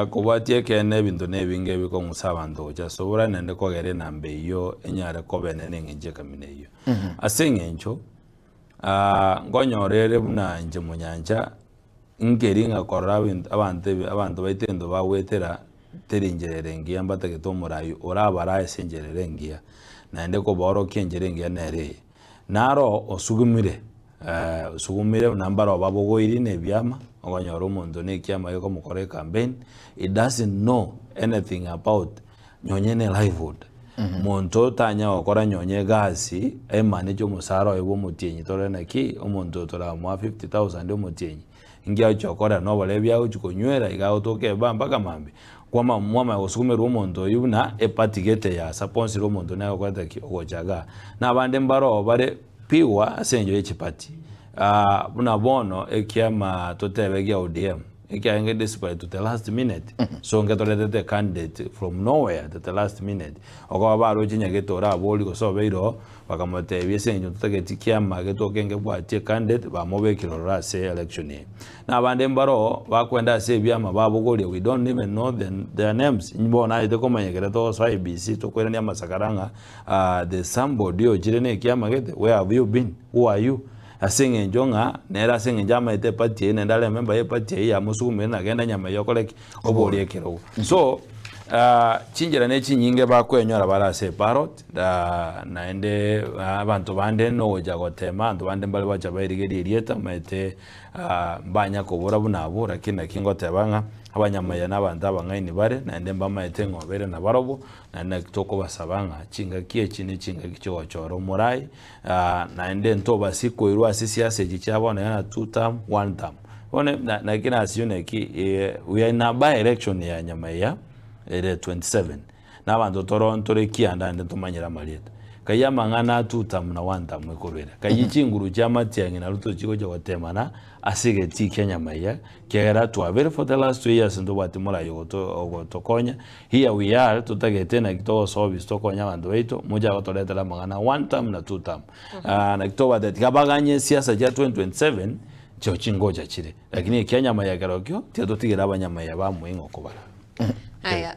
Kubatie kene bintu nebinge biko musabantu ja sobura nende kogere nambe iyo enyare kobene nenge kamine iyo asengencho ngonyorere buna nje munyanja ngeri ngakora abantu baitendo bawetera teringerere ngiya mbatagito murayo orabara esengerere ngiya nande ko boro kenjere ngiya nere naro osugumire nambaro babogoiri ne byama ogonyora omonto ne kiama yoko mukore campaign, it doesn't know anything about nyonyene livelihood. Monto tanya okora nyonye gasi manage omusaro ebo mutinyi tore naki omonto tora mwa 50,000 omutinyi ngia chokora no bale bya uchikonywera igaotoke bamba kamambe kwama mwama osukumira omonto yuna epatigete ya sponsor omonto na kwata ki ogochaga na bande mbaro bare piwa asenjo echipati buna bono ekiama totebegia ODM ekiange despite to the last minute so ngetolete the candidate from nowhere at the last minute ogo baro chinya getora aboli ko so beiro bakamotebye senjo tutageti kiama getokenge bwatie candidate bamobekiro rase election na bande mbaro bakwenda se byama babogole we don't even know their names mbona ite komanyekere to so IBC to kwerania masakaranga the somebody ojirene kiama gete where have you been, who are you asinge njonga nera singe njama ite party ene ndale member ye party ya musukume na genda nyama yokoleki oboli kero so chinjira ne chinyinge bakwenyora barase parot naende abantu bande no jagotema abantu bande mbali bacha bayirigeri rieta maite mbanya kobora bunabura kina kingotebanga abanyamaya n'abantu abangaini bare naende mbamaite ngobere na barobo na kitoko basabanga chinga kie chini chinga kicho choro murai naende ntoba siko irwa sisiase gicyabona yana 2 term 1 term one na kina asiyone ki we are in a by election ya nyamaya ere 27 n'abantu toronto rekianda ndende tumanyira marieta kayama ngana 2 term na 1 term ekorera kayikinguru cyamatiyange na ruto kigo cyo gutemana asige ti Kenya maya kera twabere for the last 2 years ndo batimura yoto tokonya here we are tutagete na kito service tokonya abantu beito muja gotoletera magana 1 term na 2 term na kito badati kabaganye siasa ya 2027 cyo chingoja chire lakini Kenya maya garokyo tyo tutigera abanyamaya bamwe ngokobara Haya